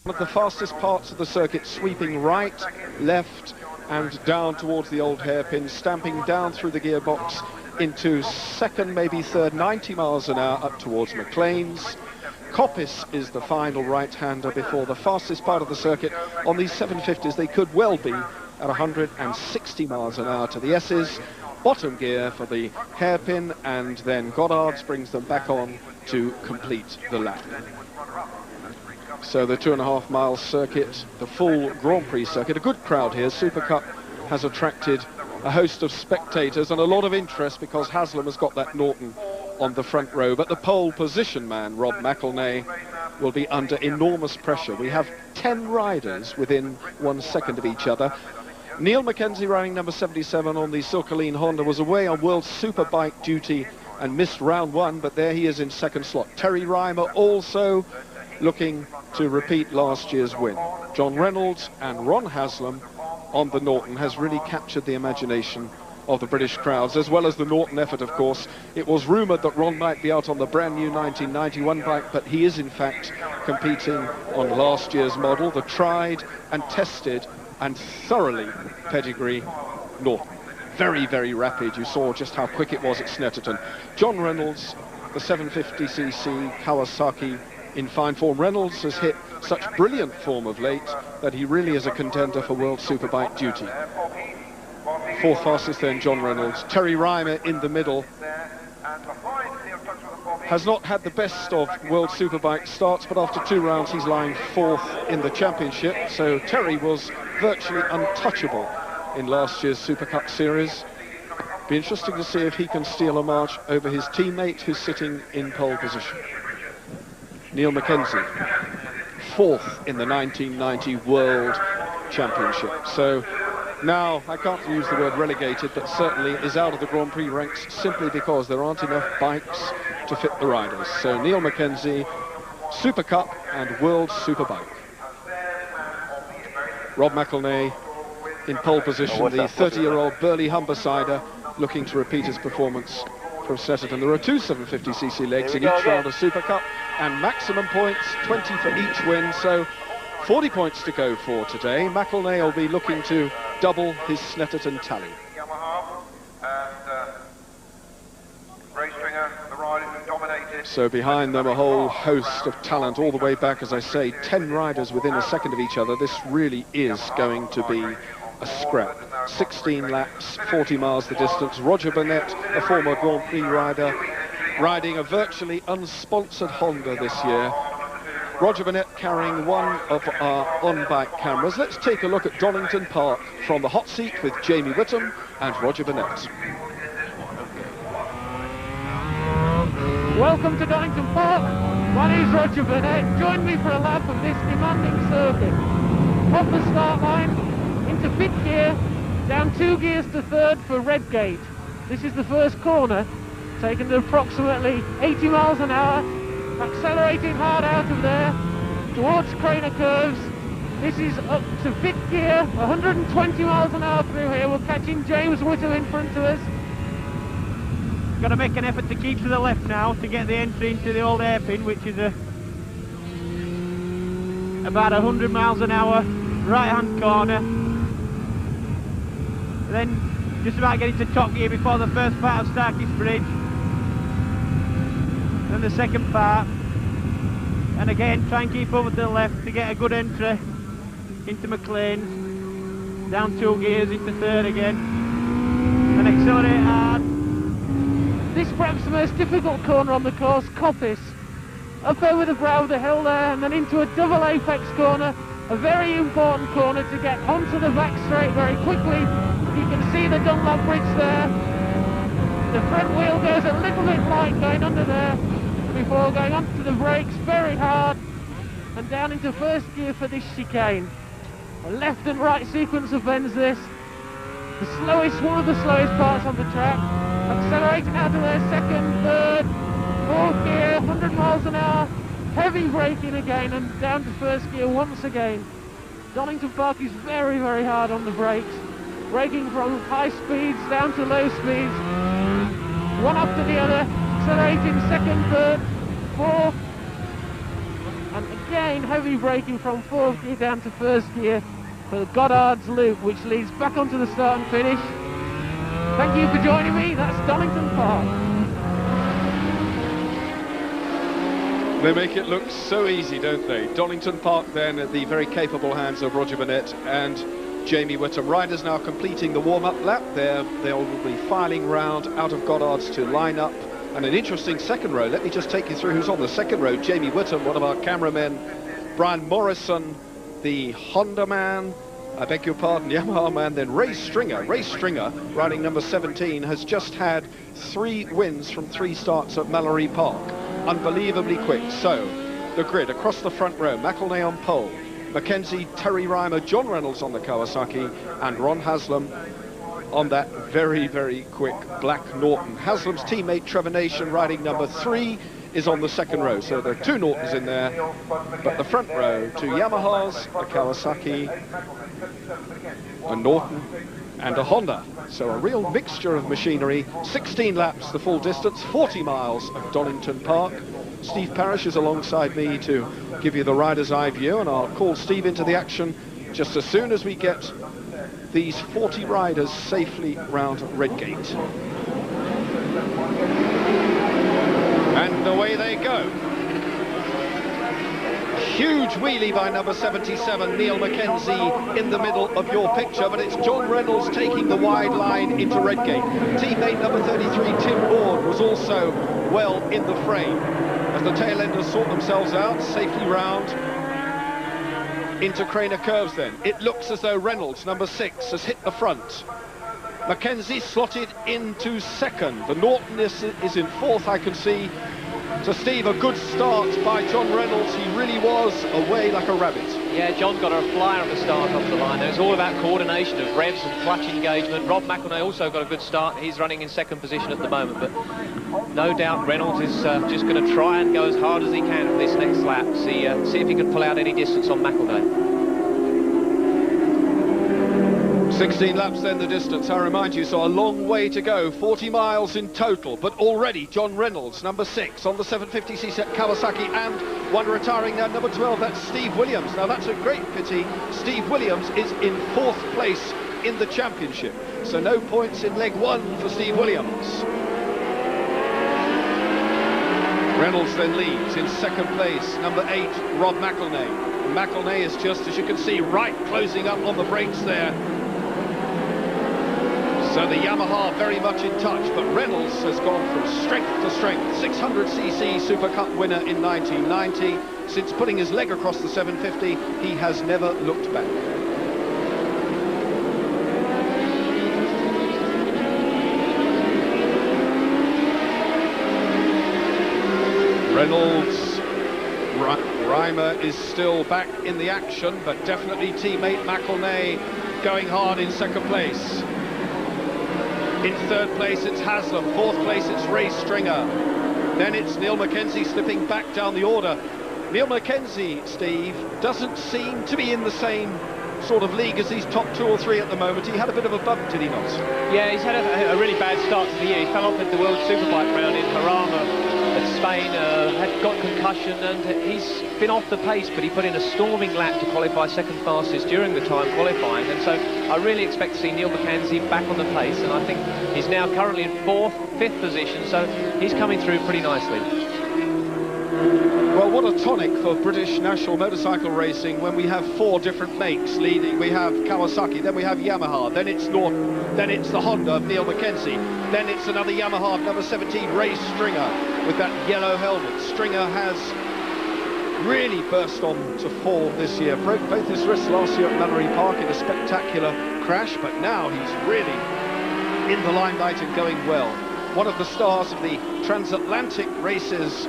One of the fastest parts of the circuit, sweeping right, left and down towards the old hairpin, stamping down through the gearbox into second, maybe third, 90 miles an hour up towards McLean's. Coppice is the final right-hander before the fastest part of the circuit. On these 750s, they could well be at 160 miles an hour to the S's. Bottom gear for the hairpin, and then Goddard's brings them back on to complete the lap. So the 2.5 mile circuit, the full Grand Prix circuit, a good crowd here. Supercup has attracted a host of spectators and a lot of interest because Haslam has got that Norton on the front row. But the pole position man, Rob McElnay, will be under enormous pressure. We have 10 riders within 1 second of each other. Neil Mackenzie, riding number 77 on the Silkaleen Honda, was away on World Superbike duty and missed round 1, but there he is in second slot. Terry Reimer also looking to repeat last year's win. John Reynolds and Ron Haslam on the Norton has really captured the imagination of the British crowds, as well as the Norton effort, of course. It was rumoured that Ron might be out on the brand new 1991 bike, but he is in fact competing on last year's model, the tried and tested and thoroughly pedigree Norton. Very, very rapid. You saw just how quick it was at Snetterton. John Reynolds, the 750cc Kawasaki, in fine form. Reynolds has hit such brilliant form of late that he really is a contender for World Superbike duty. Fourth fastest then, John Reynolds. Terry Reimer in the middle has not had the best of World Superbike starts, but after 2 rounds he's lying 4th in the championship. So Terry was virtually untouchable in last year's Supercup series. Be interesting to see if he can steal a march over his teammate who's sitting in pole position. Neil Mackenzie, 4th in the 1990 World Championship. So now, I can't use the word relegated, but certainly is out of the Grand Prix ranks simply because there aren't enough bikes to fit the riders. So Neil Mackenzie, Supercup and World Superbike. Rob McElnay in pole position, the 30-year-old Burley Humbersider looking to repeat his performance from Snetterton. There are 2 750cc legs in each round of Supercup, and maximum points, 20 for each win, so 40 points to go for today. McElnay will be looking to double his Snetterton tally. So behind them a whole host of talent all the way back, as I say, 10 riders within a second of each other. This really is going to be a scrap. 16 laps, 40 miles the distance. Roger Burnett, a former Grand Prix rider, riding a virtually unsponsored Honda this year. Roger Burnett carrying one of our on-bike cameras. Let's take a look at Donington Park from the hot seat with Jamie Whittam and Roger Burnett. Welcome to Donington Park. My name's Roger Burnett. Join me for a lap of this demanding circuit. Off the start line, into 5th gear, down 2 gears to 3rd for Redgate. This is the first corner, taken to approximately 80 miles an hour. Accelerating hard out of there towards Craner Curves. This is up to 5th gear, 120 miles an hour through here. We're catching James Whittam in front of us. Got to make an effort to keep to the left now to get the entry into the old hairpin, which is about 100 miles an hour, right hand corner. Then just about getting to top gear before the first part of Starkey's Bridge. Then the second part, and again try and keep over to the left to get a good entry into McLean's, down 2 gears into 3rd again, and accelerate hard. This perhaps the most difficult corner on the course, Coppice, up over the brow of the hill there, and then into a double apex corner, a very important corner to get onto the back straight very quickly. You can see the Dunlop Bridge there. The front wheel goes a little bit light going under there before going onto the brakes very hard and down into 1st gear for this chicane. A left and right sequence of bends this. The slowest, one of the slowest parts on the track. Accelerating out of there, 2nd, 3rd, 4th gear, 100 miles an hour. Heavy braking again and down to 1st gear once again. Donington Park is very, very hard on the brakes. Braking from high speeds down to low speeds. One after the other. Accelerating 2nd, 3rd, 4th, and again, heavy braking from 4th gear down to 1st gear for Goddard's loop, which leads back onto the start and finish. Thank you for joining me. That's Donington Park. They make it look so easy, don't they? Donington Park then at the very capable hands of Roger Burnett and Jamie Whittam. Riders now completing the warm-up lap. They'll be filing round out of Goddard's to line up. And an interesting second row. Let me just take you through who's on the second row. Jamie Whittam, one of our cameramen. Brian Morrison, the Honda man. I beg your pardon, Yamaha man. Then Ray Stringer. Ray Stringer, riding number 17, has just had 3 wins from 3 starts at Mallory Park. Unbelievably quick. So, the grid across the front row. McElnay on pole. Mackenzie, Terry Reimer, John Reynolds on the Kawasaki, and Ron Haslam on that very, very quick black Norton. Haslam's teammate Trevor Nation, riding number 3, is on the second row. So there are 2 Nortons in there, but the front row, 2 Yamahas, a Kawasaki, a Norton, and a Honda. So a real mixture of machinery. 16 laps the full distance, 40 miles of Donington Park. Steve Parrish is alongside me to give you the rider's eye view, and I'll call Steve into the action just as soon as we get these 40 riders safely round Redgate. And away they go. Huge wheelie by number 77, Neil Mackenzie, in the middle of your picture, but it's John Reynolds taking the wide line into Redgate. Teammate number 33, Tim Bourne, was also well in the frame. As the tail enders sort themselves out, safely round into Craner Curves then. It looks as though Reynolds, number 6, has hit the front. Mackenzie slotted into second. The Norton is in 4th, I can see. So Steve, a good start by John Reynolds. He really was away like a rabbit. Yeah, John's got a flyer at the start off the line. It's all about coordination of revs and clutch engagement. Rob McElnay also got a good start. He's running in 2nd position at the moment, but no doubt Reynolds is just going to try and go as hard as he can for this next lap. See if he can pull out any distance on McElnay. 16 laps then the distance, I remind you, so a long way to go, 40 miles in total, but already John Reynolds, number 6, on the 750cc Kawasaki, and one retiring now, number 12, that's Steve Williams. Now that's a great pity. Steve Williams is in 4th place in the championship, so no points in leg 1 for Steve Williams. Reynolds then leads in 2nd place, number 8, Rob McElnay. McElnay is just, as you can see, right closing up on the brakes there. So the Yamaha very much in touch, but Reynolds has gone from strength to strength. 600cc Super Cup winner in 1990. Since putting his leg across the 750, he has never looked back. Reynolds, Reimer is still back in the action, but definitely teammate McElnay going hard in 2nd place. In 3rd place, it's Haslam. 4th place, it's Ray Stringer. Then it's Neil Mackenzie slipping back down the order. Neil Mackenzie, Steve, doesn't seem to be in the same sort of league as these top 2 or 3 at the moment. He had a bit of a bump, did he not? Yeah, he's had a really bad start to the year. He fell off at the World Superbike round in Jarama at Spain, had got concussion, and he's been off the pace, but he put in a storming lap to qualify 2nd fastest during the time qualifying, and so I really expect to see Neil Mackenzie back on the pace, and I think he's now currently in 4th, 5th position, so he's coming through pretty nicely. Well, what a tonic for British national motorcycle racing when we have 4 different makes leading. We have Kawasaki, then we have Yamaha, then it's Norton, then it's the Honda of Neil Mackenzie, then it's another Yamaha of number 17, Ray Stringer, with that yellow helmet. Stringer has really burst on to form this year. Broke both his wrists last year at Mallory Park in a spectacular crash, but now he's really in the limelight and going well. One of the stars of the transatlantic races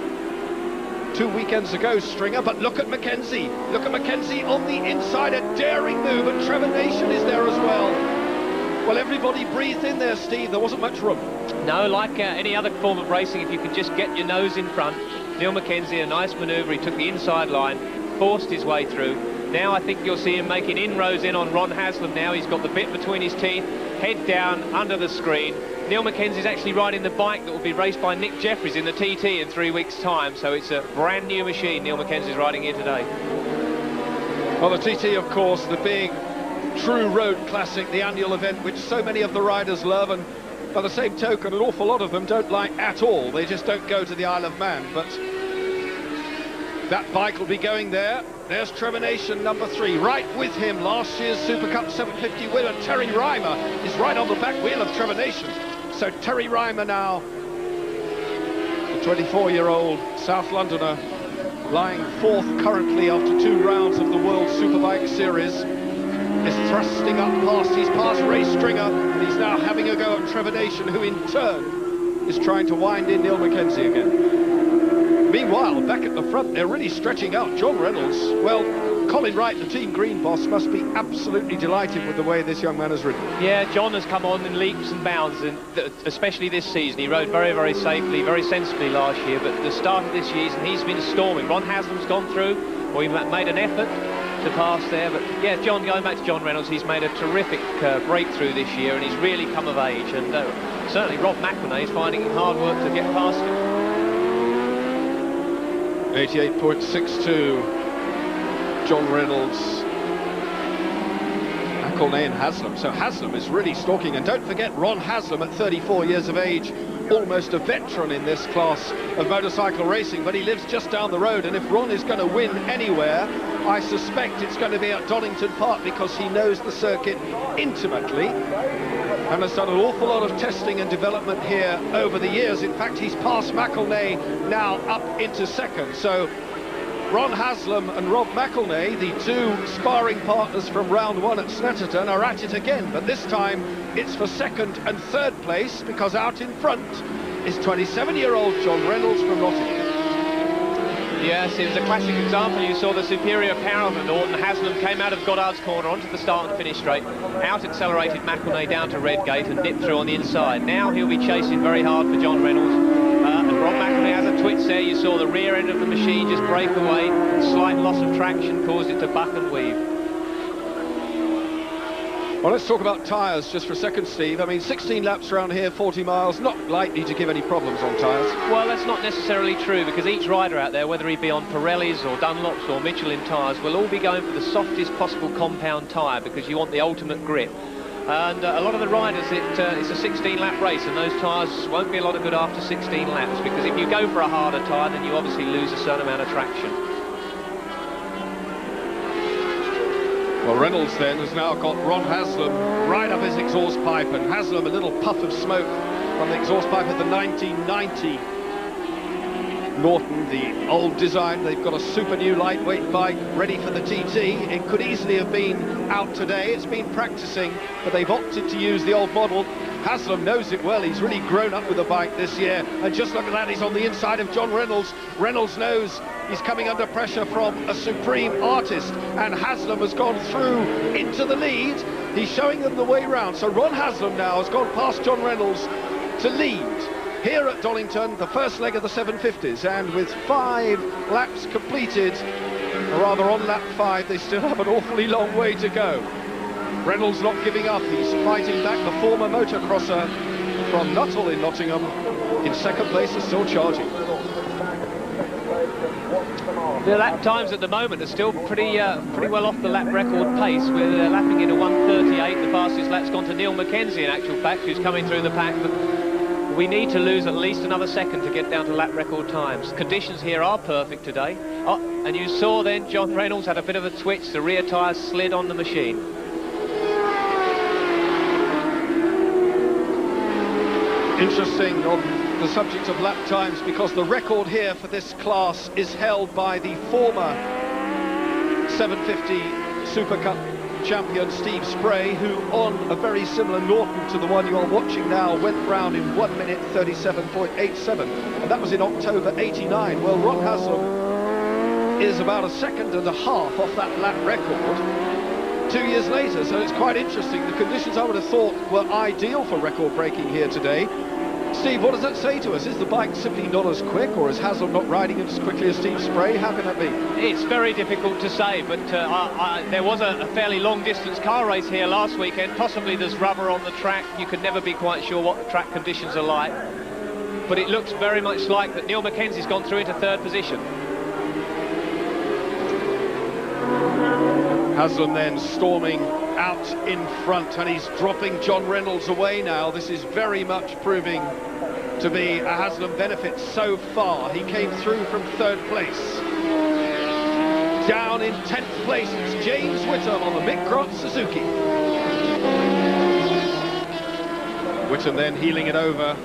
2 weekends ago, Stringer, but look at Mackenzie. Look at Mackenzie on the inside, a daring move, and Trevor Nation is there as well. Well, everybody breathed in there, Steve. There wasn't much room. No, like any other form of racing, if you can just get your nose in front. Neil Mackenzie, a nice manoeuvre. He took the inside line, forced his way through. Now I think you'll see him making inroads in on Ron Haslam now. He's got the bit between his teeth. head down under the screen. Neil Mackenzie's actually riding the bike that will be raced by Nick Jeffries in the TT in 3 weeks' time, so it's a brand new machine Neil Mackenzie's riding here today. Well, the TT, of course, the big true road classic, the annual event which so many of the riders love, and by the same token, an awful lot of them don't like at all. They just don't go to the Isle of Man, but that bike will be going there. There's Tremination number 3, right with him. Last year's Supercup 750 winner, Terry Reimer, is right on the back wheel of Tremination. So Terry Reimer now, the 24-year-old South Londoner, lying 4th currently after 2 rounds of the World Superbike Series, is thrusting up past. He's past Ray Stringer, and he's now having a go at Tremination, who in turn is trying to wind in Neil Mackenzie again. Meanwhile, back at the front, they're really stretching out. John Reynolds, well, Colin Wright, the team green boss, must be absolutely delighted with the way this young man has ridden. Yeah, John has come on in leaps and bounds, and especially this season. He rode very, very safely, very sensibly last year, but the start of this season, he's been storming. Ron Haslam's gone through, or he made an effort to pass there, but yeah, John, going back to John Reynolds, he's made a terrific breakthrough this year, and he's really come of age, and certainly Rob McElnay is finding it hard work to get past him. 88.62, John Reynolds, McElnay and Haslam. So Haslam is really stalking, and don't forget Ron Haslam at 34 years of age, almost a veteran in this class of motorcycle racing, but he lives just down the road, and if Ron is going to win anywhere, I suspect it's going to be at Donington Park, because he knows the circuit intimately and has done an awful lot of testing and development here over the years. In fact, he's passed McElnay now up into 2nd. So Ron Haslam and Rob McElnay, the 2 sparring partners from round 1 at Snetterton, are at it again, but this time it's for 2nd and 3rd place, because out in front is 27-year-old John Reynolds from Nottingham. Yes, it was a classic example. You saw the superior power of Norton. Haslam came out of Goddard's corner onto the start and finish straight. Out-accelerated McElnay down to Redgate and nipped through on the inside. Now he'll be chasing very hard for John Reynolds. And Rob McElnay has a twitch there. You saw the rear end of the machine just break away. Slight loss of traction caused it to buck and weave. Well, let's talk about tyres just for a second, Steve. I mean, 16 laps around here, 40 miles, not likely to give any problems on tyres. Well, that's not necessarily true, because each rider out there, whether he be on Pirellis or Dunlops or Michelin tyres, will all be going for the softest possible compound tyre, because you want the ultimate grip. And a lot of the riders, it's a 16-lap race, and those tyres won't be a lot of good after 16 laps, because if you go for a harder tyre, then you obviously lose a certain amount of traction. Well, Reynolds then has now got Ron Haslam right up his exhaust pipe, and Haslam a little puff of smoke from the exhaust pipe of the 1990 Norton, the old design. They've got a super new lightweight bike ready for the TT. It could easily have been out today. It's been practicing, but they've opted to use the old model. Haslam knows it well. He's really grown up with the bike this year, and just look at that, he's on the inside of John Reynolds. Reynolds knows he's coming under pressure from a supreme artist, and Haslam has gone through into the lead. He's showing them the way round. So Ron Haslam now has gone past John Reynolds to lead here at Donington, the first leg of the 750s, and with 5 laps completed, or rather on lap 5, they still have an awfully long way to go. Reynolds not giving up. He's fighting back. The former motocrosser from Nuttall in Nottingham in 2nd place is still charging. The lap times at the moment are still pretty well off the lap record pace. We're lapping in a 1:38. The fastest lap's gone to Neil Mackenzie, in actual fact, who's coming through the pack. But we need to lose at least another second to get down to lap record times. Conditions here are perfect today. Oh, and you saw then John Reynolds had a bit of a twitch. The rear tyres slid on the machine. Interesting on the subject of lap times, because the record here for this class is held by the former 750 Super Cup champion Steve Spray, who on a very similar Norton to the one you are watching now went round in 1 minute 37.87, and that was in October '89. Well, Ron Haslam is about a second and a half off that lap record 2 years later, so it's quite interesting. The conditions I would have thought were ideal for record breaking here today. Steve, what does that say to us? Is the bike simply not as quick, or is Haslam not riding it as quickly as Steve Spray? How can that be? It's very difficult to say, but there was a fairly long distance car race here last weekend. Possibly there's rubber on the track. You can never be quite sure what the track conditions are like. But it looks very much like that Neil Mackenzie's gone through into third position. Haslam then storming out in front, and he's dropping John Reynolds away now. This is very much proving to be a Haslam benefit so far. He came through from third place. Down in 10th place, it's James Whitham on the Mick Grant Suzuki. Whitham then heeling it over.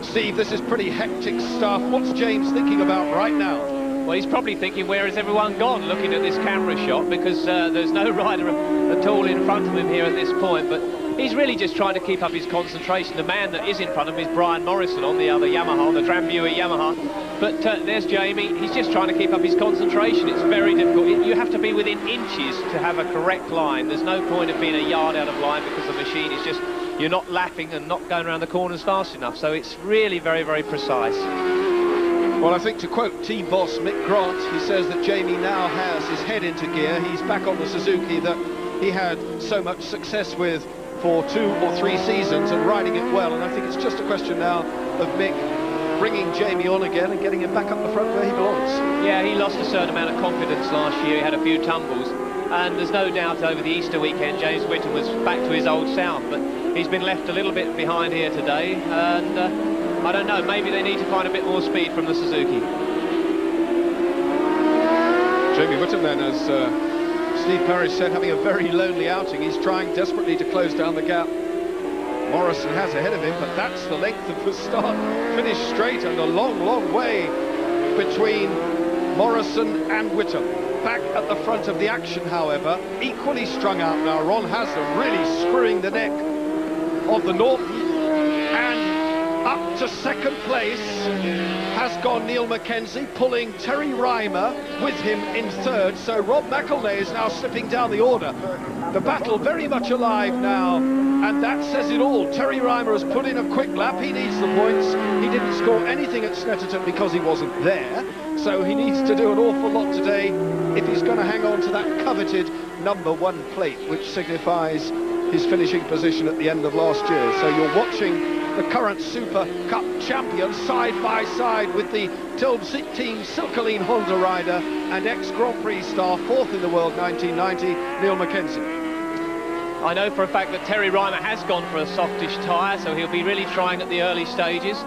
Steve, this is pretty hectic stuff. What's James thinking about right now? Well, he's probably thinking, where has everyone gone, looking at this camera shot, because there's no rider at all in front of him here at this point. But he's really just trying to keep up his concentration. The man that is in front of him is Brian Morrison on the other Yamaha, on the Drambuie Yamaha. But there's Jamie. He's just trying to keep up his concentration. It's very difficult. You have to be within inches to have a correct line. There's no point of being a yard out of line, because the machine is just, you're not lapping and not going around the corners fast enough. So it's really very, very precise. Well, I think to quote team boss Mick Grant, he says that Jamie now has his head into gear. He's back on the Suzuki that he had so much success with for 2 or 3 seasons and riding it well. And I think it's just a question now of Mick bringing Jamie on again and getting him back up the front where he belongs. Yeah, he lost a certain amount of confidence last year. He had a few tumbles. And there's no doubt over the Easter weekend, James Whitham was back to his old self. But he's been left a little bit behind here today. And I don't know, maybe they need to find a bit more speed from the Suzuki. Jamie Whitham then, as Steve Parrish said, having a very lonely outing. He's trying desperately to close down the gap. Morrison has ahead of him, but that's the length of the start. Finish straight, and a long, long way between Morrison and Whitham. Back at the front of the action, however, equally strung out now, Ron Haslam really screwing the neck of the Norton. Up to second place has gone Neil Mackenzie, pulling Terry Reimer with him in third. So Rob McElnay is now slipping down the order. The battle very much alive now, and that says it all. Terry Reimer has put in a quick lap. He needs the points. He didn't score anything at Snetterton because he wasn't there. So he needs to do an awful lot today if he's going to hang on to that coveted #1 plate, which signifies his finishing position at the end of last year. So you're watching the current Super Cup champion side by side with the Team Silkaleen Honda rider and ex-Grand Prix star, 4th in the world 1990, Neil Mackenzie. I know for a fact that Terry Reimer has gone for a softish tyre, so he'll be really trying at the early stages.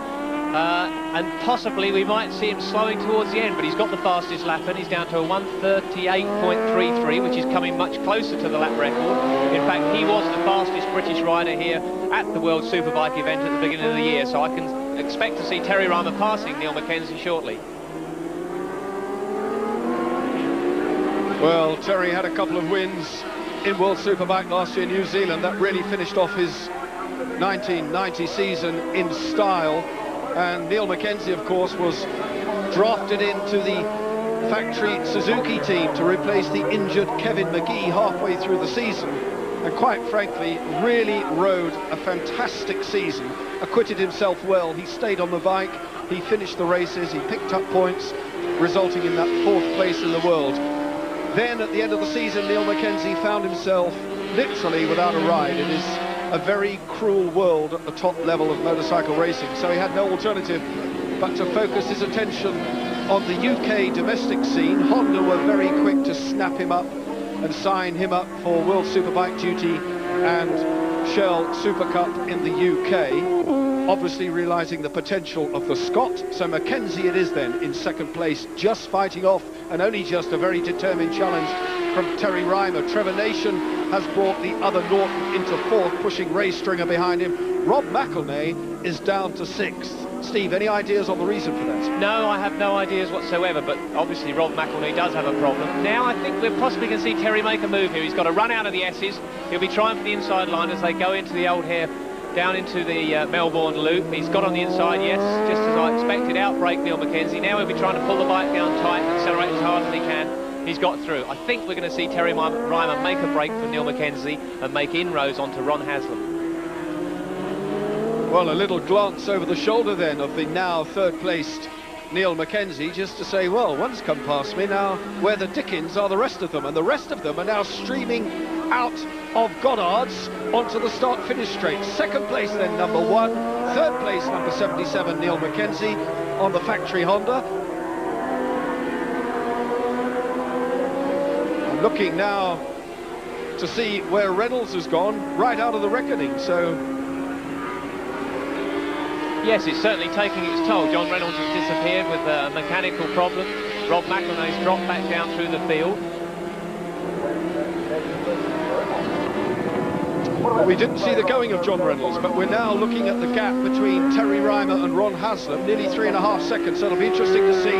And possibly we might see him slowing towards the end, but he's got the fastest lap and he's down to a 1:38.33, which is coming much closer to the lap record. In fact, he was the fastest British rider here at the World Superbike event at the beginning of the year, so I can expect to see Terry Reimer passing Neil Mackenzie shortly. Well, Terry had a couple of wins in World Superbike last year in New Zealand. That really finished off his 1990 season in style. And Neil Mackenzie, of course, was drafted into the factory Suzuki team to replace the injured Kevin McGee halfway through the season. And quite frankly, really rode a fantastic season, acquitted himself well. He stayed on the bike, he finished the races, he picked up points, resulting in that 4th place in the world. Then at the end of the season, Neil Mackenzie found himself literally without a ride. It is a very cruel world at the top level of motorcycle racing, so he had no alternative but to focus his attention on the UK domestic scene. Honda were very quick to snap him up and sign him up for World Superbike duty and Shell Super Cup in the UK, obviously realising the potential of the Scot. So Mackenzie it is then in second place, just fighting off and only just a very determined challenge from Terry Reimer. Trevor Nation has brought the other Norton into 4th, pushing Ray Stringer behind him. Rob McElnay is down to 6th. Steve, any ideas on the reason for that? No, I have no ideas whatsoever, but obviously Rob McElnay does have a problem. Now I think we're possibly going to see Terry make a move here. He's got to run out of the S's. He'll be trying for the inside line as they go into the old hare, down into the Melbourne loop. He's got on the inside, yes, just as I expected. Outbrake Neil Mackenzie. Now he'll be trying to pull the bike down tight and accelerate as hard as he can. He's got through. I think we're going to see Terry Reimer make a break for Neil Mackenzie and make inroads onto Ron Haslam. Well, a little glance over the shoulder then of the now third-placed Neil Mackenzie, just to say, well, one's come past me, now where the dickens are the rest of them? And the rest of them are now streaming out of Goddard's onto the start-finish straight. Second place then, number 1. Third place, number 77, Neil Mackenzie on the factory Honda. I'm looking now to see where Reynolds has gone, right out of the reckoning, so... Yes, it's certainly taking its toll. John Reynolds has disappeared with a mechanical problem. Rob McElnay's dropped back down through the field. Well, we didn't see the going of John Reynolds, but we're now looking at the gap between Terry Reimer and Ron Haslam, nearly 3.5 seconds. So it'll be interesting to see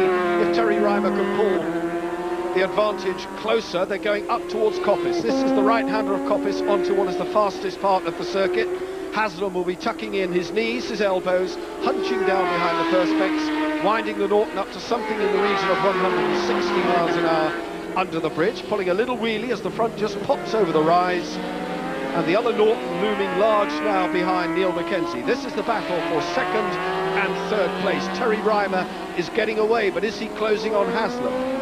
if Terry Reimer can pull the advantage closer. They're going up towards Coppice. This is the right-hander of Coppice onto what is the fastest part of the circuit. Haslam will be tucking in his knees, his elbows, hunching down behind the perspex, winding the Norton up to something in the region of 160 miles an hour under the bridge, pulling a little wheelie as the front just pops over the rise. And the other Norton looming large now behind Neil Mackenzie. This is the battle for second and third place. Terry Reimer is getting away, but is he closing on Haslam?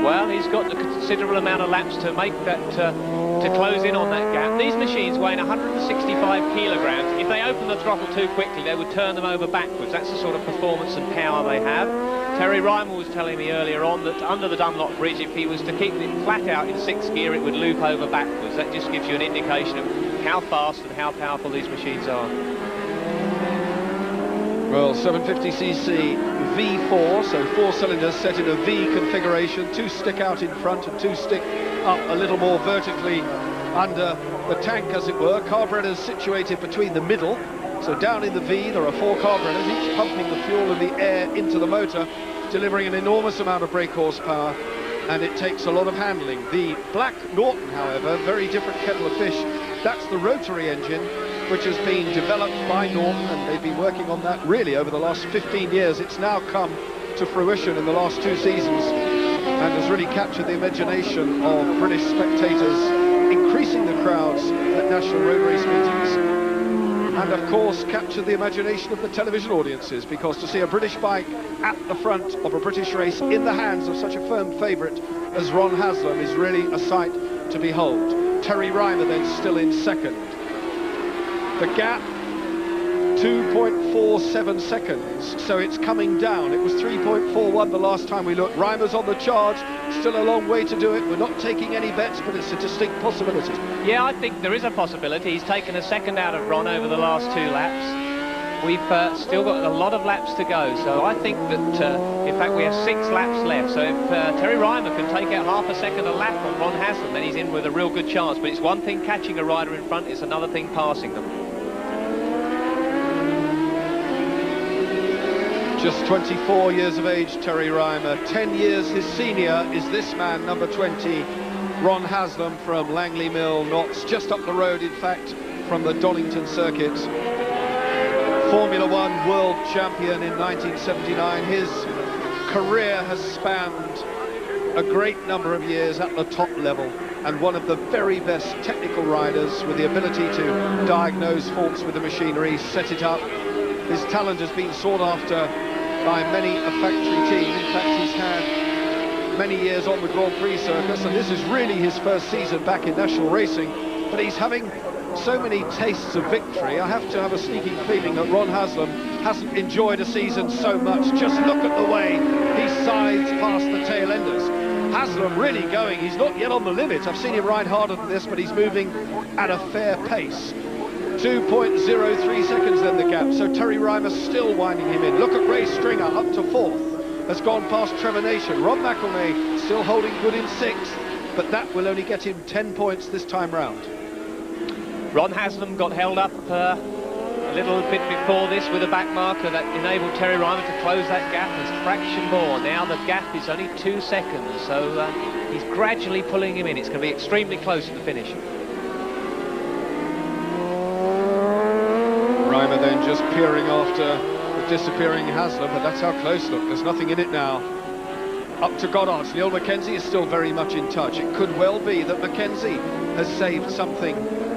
Well, he's got a considerable amount of laps to make that, to close in on that gap. These machines weighing 165 kilograms. If they open the throttle too quickly, they would turn them over backwards. That's the sort of performance and power they have. Terry Reimer was telling me earlier on that under the Dunlop bridge, if he was to keep it flat out in 6th gear, it would loop over backwards. That just gives you an indication of how fast and how powerful these machines are. Well, 750cc V4, so 4 cylinders set in a V configuration, 2 stick out in front and 2 stick up a little more vertically under the tank, as it were. Carburetors situated between the middle, so down in the V there are 4 carburetors, each pumping the fuel and the air into the motor, delivering an enormous amount of brake horsepower, and it takes a lot of handling. The black Norton, however, very different kettle of fish. That's the rotary engine, which has been developed by Norton, and they've been working on that really over the last 15 years. It's now come to fruition in the last 2 seasons and has really captured the imagination of British spectators, increasing the crowds at national road race meetings, and of course captured the imagination of the television audiences, because to see a British bike at the front of a British race in the hands of such a firm favourite as Ron Haslam is really a sight to behold. Terry Reimer then still in second. The gap, 2.47 seconds, so it's coming down. It was 3.41 the last time we looked. Reimer's on the charge, still a long way to do it. We're not taking any bets, but it's a distinct possibility. Yeah, I think there is a possibility. He's taken a second out of Ron over the last 2 laps. We've still got a lot of laps to go, so I think that, in fact, we have 6 laps left. So if Terry Reimer can take out half a second a lap on Ron Haslam, then he's in with a real good chance. But it's one thing catching a rider in front, it's another thing passing them. Just 24 years of age, Terry Reimer. 10 years his senior is this man, number 20, Ron Haslam from Langley Mill, Notts, just up the road, in fact, from the Donington circuit. Formula One world champion in 1979. His career has spanned a great number of years at the top level, and one of the very best technical riders with the ability to diagnose faults with the machinery, set it up. His talent has been sought after by many a factory team. In fact, he's had many years on the Grand Prix circus, and this is really his first season back in national racing, but he's having so many tastes of victory. I have to have a sneaking feeling that Ron Haslam hasn't enjoyed a season so much. Just look at the way he sides past the tail enders. Haslam really going, he's not yet on the limit. I've seen him ride harder than this, but he's moving at a fair pace. 2.03 seconds then the gap, so Terry Reimer still winding him in. Look at Ray Stringer up to 4th, has gone past Trevor Nation. Rob McElnay still holding good in 6th, but that will only get him 10 points this time round. Ron Haslam got held up a little bit before this with a back marker that enabled Terry Reimer to close that gap a fraction more. Now the gap is only 2 seconds, so he's gradually pulling him in. It's going to be extremely close at the finish. Reimer then just peering after the disappearing Haslam, but that's how close. Look, there's nothing in it now. Up to Goddard's. Neil Mackenzie is still very much in touch. It could well be that Mackenzie has saved something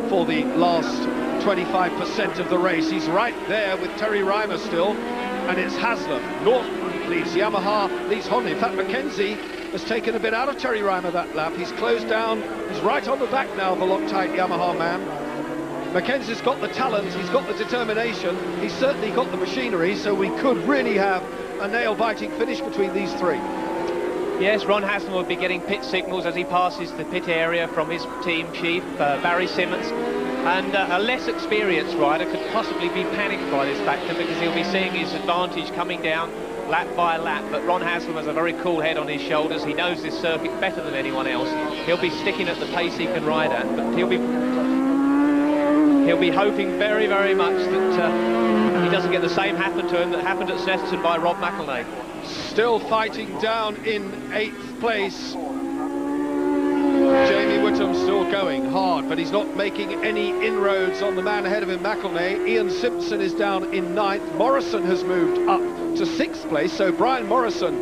for the last 25% of the race. He's right there with Terry Reimer still, and it's Haslam. Norton leads Yamaha, leads Honda. In fact, Mackenzie has taken a bit out of Terry Reimer that lap. He's closed down, he's right on the back now of the Loctite Yamaha man. Mackenzie's got the talent, he's got the determination, he's certainly got the machinery, so we could really have a nail-biting finish between these three. Yes, Ron Haslam will be getting pit signals as he passes the pit area from his team chief, Barry Simmons. And a less experienced rider could possibly be panicked by this factor because he'll be seeing his advantage coming down lap by lap. But Ron Haslam has a very cool head on his shoulders. He knows this circuit better than anyone else. He'll be sticking at the pace he can ride at, but he'll be hoping very, very much that he doesn't get the same happen to him that happened at Snetterton by Rob McElnay. Still fighting down in 8th place. Jamie Whittam still going hard, but he's not making any inroads on the man ahead of him, McElnay. Ian Simpson is down in 9th. Morrison has moved up to 6th place, so Brian Morrison,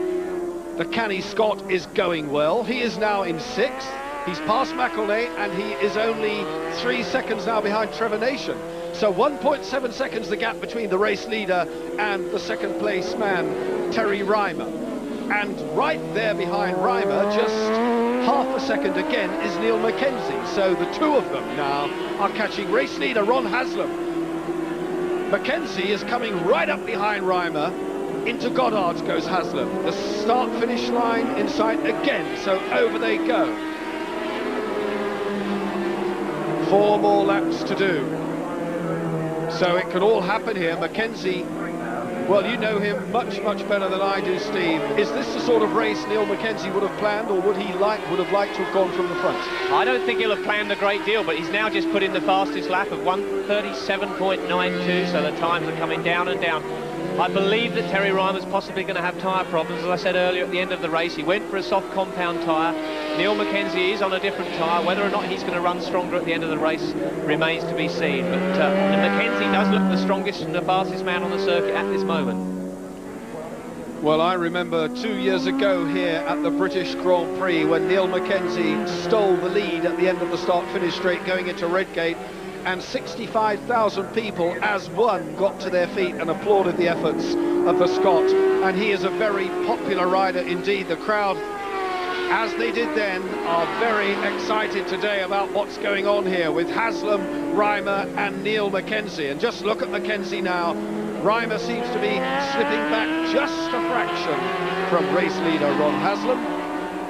the canny Scot, is going well. He is now in 6th. He's passed McElnay, and he is only 3 seconds now behind Trevor Nation. So 1.7 seconds the gap between the race leader and the second place man, Terry Reimer. And right there behind Reimer, just half a second again, is Neil Mackenzie. So the two of them now are catching race leader Ron Haslam. Mackenzie is coming right up behind Reimer. Into Goddard's goes Haslam. The start-finish line in sight again, so over they go. 4 more laps to do. So it can all happen here. Mackenzie, well, you know him much, much better than I do, Steve. Is this the sort of race Neil Mackenzie would have planned, or would have liked to have gone from the front? I don't think he'll have planned a great deal, but he's now just put in the fastest lap of 1:37.92, so the times are coming down and down. I believe that Terry Reimer's possibly going to have tyre problems. As I said earlier, at the end of the race, he went for a soft compound tyre. Neil Mackenzie is on a different tyre. Whether or not he's going to run stronger at the end of the race remains to be seen. But Mackenzie does look the strongest and the fastest man on the circuit at this moment. Well, I remember 2 years ago here at the British Grand Prix when Neil Mackenzie stole the lead at the end of the start-finish straight going into Redgate, and 65,000 people as one got to their feet and applauded the efforts of the Scot. And he is a very popular rider indeed. The crowd, as they did then, are very excited today about what's going on here with Haslam, Reimer and Neil Mackenzie. And just look at Mackenzie now. Reimer seems to be slipping back just a fraction from race leader Ron Haslam.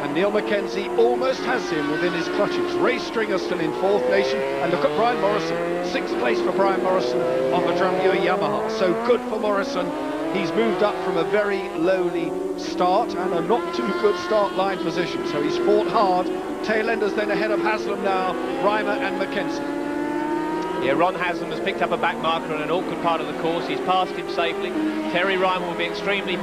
And Neil Mackenzie almost has him within his clutches. Ray Stringer still in 4th nation. And look at Brian Morrison. 6th place for Brian Morrison on the Drambuie Yamaha. So good for Morrison. He's moved up from a very lowly start and a not too good start line position. So he's fought hard. Tailenders then ahead of Haslam now, Reimer and Mackenzie. Yeah, Ron Haslam has picked up a back marker in an awkward part of the course. He's passed him safely. Terry Reimer will be extremely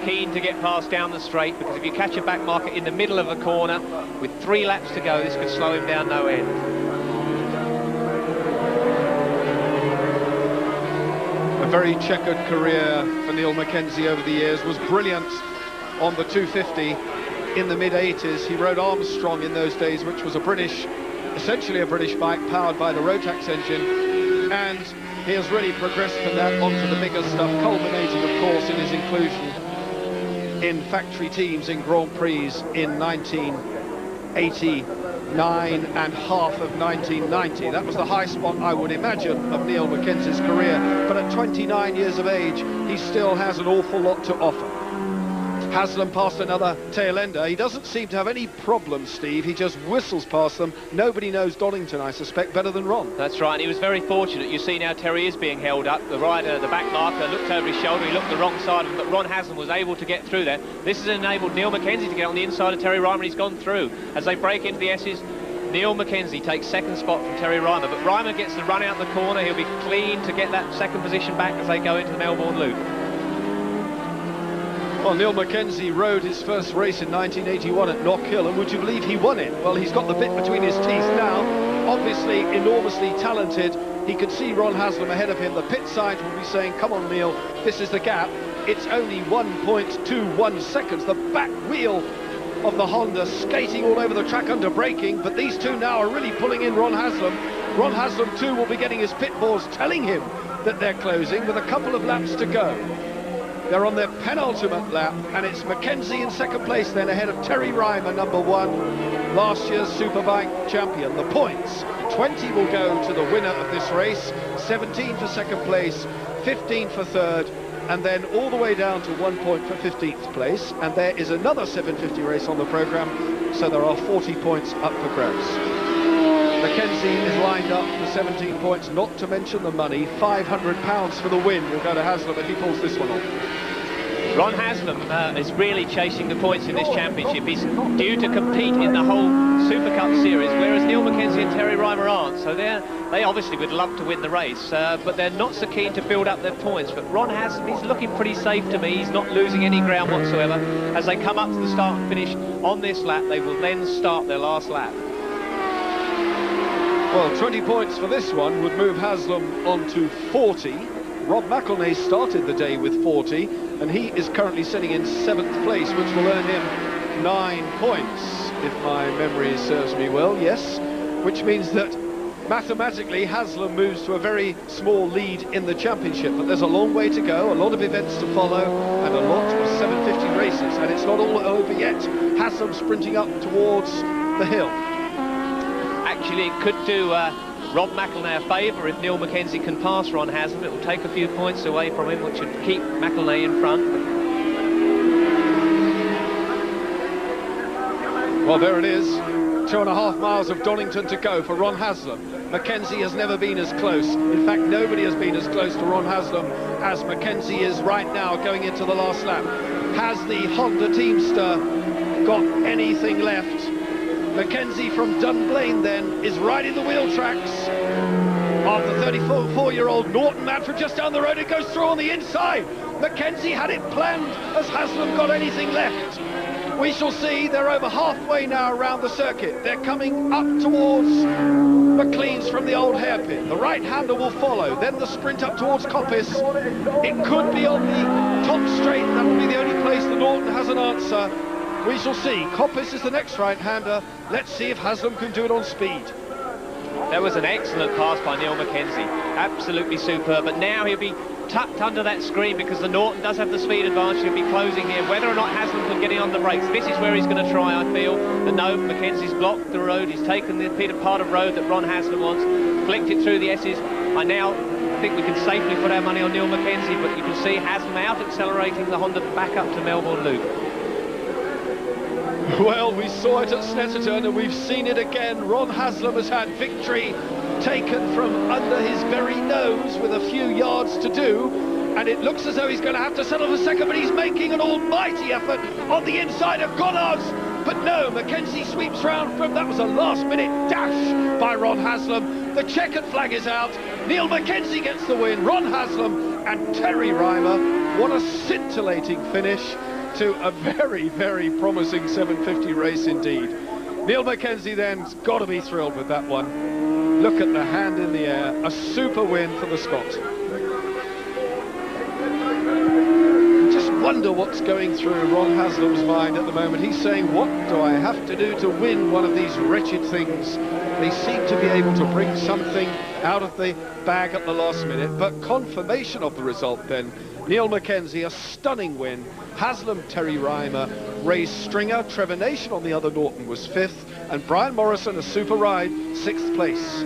keen to get past down the straight, because if you catch a back marker in the middle of a corner with 3 laps to go, this could slow him down no end. A very checkered career for Neil Mackenzie over the years. Was brilliant on the 250 in the mid-80s. He rode Armstrong in those days, which was essentially a British bike powered by the Rotax engine, and he has really progressed from that onto the bigger stuff, culminating of course in his inclusion in factory teams in Grand Prix in 1989 and half of 1990. That was the high spot, I would imagine, of Neil Mackenzie's career, but at 29 years of age he still has an awful lot to offer. Haslam past another tail-ender. He doesn't seem to have any problems, Steve. He just whistles past them. Nobody knows Donington, I suspect, better than Ron. That's right, and he was very fortunate. You see now Terry is being held up. The rider, the back marker, looked over his shoulder. He looked the wrong side of him, but Ron Haslam was able to get through there. This has enabled Neil Mackenzie to get on the inside of Terry Reimer, and he's gone through. As they break into the S's, Neil Mackenzie takes 2nd spot from Terry Reimer, but Reimer gets the run out the corner. He'll be clean to get that 2nd position back as they go into the Melbourne Loop. Well, Neil Mackenzie rode his first race in 1981 at Knock Hill, and would you believe he won it? Well, he's got the bit between his teeth now. Obviously enormously talented. He can see Ron Haslam ahead of him. The pit signs will be saying, come on, Neil, this is the gap. It's only 1.21 seconds. The back wheel of the Honda skating all over the track under braking, but these two now are really pulling in Ron Haslam. Ron Haslam too will be getting his pit boards telling him that they're closing with a couple of laps to go. They're on their penultimate lap, and it's Mackenzie in second place then, ahead of Terry Reimer, number 1, last year's Superbike champion. The points, 20 will go to the winner of this race, 17 for second place, 15 for third, and then all the way down to 1 point for 15th place. And there is another 750 race on the programme, so there are 40 points up for grabs. Mackenzie is lined up for 17 points, not to mention the money. £500 for the win will go to Haslam if he pulls this one off. Ron Haslam is really chasing the points in this championship. He's due to compete in the whole Supercup series, whereas Neil Mackenzie and Terry Reimer aren't. So they obviously would love to win the race, but they're not so keen to build up their points. But Ron Haslam, he's looking pretty safe to me. He's not losing any ground whatsoever. As they come up to the start and finish on this lap, they will then start their last lap. Well, 20 points for this one would move Haslam on to 40. Rob McElnay started the day with 40, and he is currently sitting in 7th place, which will earn him 9 points, if my memory serves me well, yes. Which means that mathematically Haslam moves to a very small lead in the championship, but there's a long way to go, a lot of events to follow, and a lot of 750 races, and it's not all over yet. Haslam sprinting up towards the hill. Actually, it could do Rob McElnay a favour if Neil Mackenzie can pass Ron Haslam. It will take a few points away from him, which would keep McElnay in front. Well, there it is. 2.5 miles of Donington to go for Ron Haslam. Mackenzie has never been as close. In fact, nobody has been as close to Ron Haslam as Mackenzie is right now going into the last lap. Has the Honda Teamster got anything left? Mackenzie from Dunblane then is riding the wheel tracks of the 34-year-old Norton Manfred just down the road. It goes through on the inside. Mackenzie had it planned. Has Haslam got anything left? We shall see. They're over halfway now around the circuit. They're coming up towards McLean's from the old hairpin. The right-hander will follow. Then the sprint up towards Coppice. It could be on the top straight. That will be the only place the Norton has an answer. We shall see. Coppice is the next right-hander. Let's see if Haslam can do it on speed. That was an excellent pass by Neil Mackenzie. Absolutely superb. But now he'll be tucked under that screen because the Norton does have the speed advantage. He'll be closing here. Whether or not Haslam can get in on the brakes, this is where he's going to try, I feel. But no, Mackenzie's blocked the road. He's taken the part of road that Ron Haslam wants, flicked it through the S's. I now think we can safely put our money on Neil Mackenzie, but you can see Haslam out accelerating the Honda back up to Melbourne Loop. Well, we saw it at Snetterton and we've seen it again. Ron Haslam has had victory taken from under his very nose with a few yards to do, and it looks as though he's going to have to settle for second, but he's making an almighty effort on the inside of Goddard's. But no, Mackenzie sweeps round from, that was a last-minute dash by Ron Haslam. The checkered flag is out. Neil Mackenzie gets the win. Ron Haslam and Terry Reimer. What a scintillating finish to a very, very promising 750 race indeed. Neil Mackenzie then's got to be thrilled with that one. Look at the hand in the air. A super win for the Scot. Just wonder what's going through Ron Haslam's mind at the moment. He's saying, what do I have to do to win one of these wretched things? They seem to be able to bring something out of the bag at the last minute, but confirmation of the result then. Neil Mackenzie, a stunning win. Haslam, Terry Reimer, Ray Stringer, Trevor Nation on the other Norton was 5th, and Brian Morrison, a super ride, 6th place.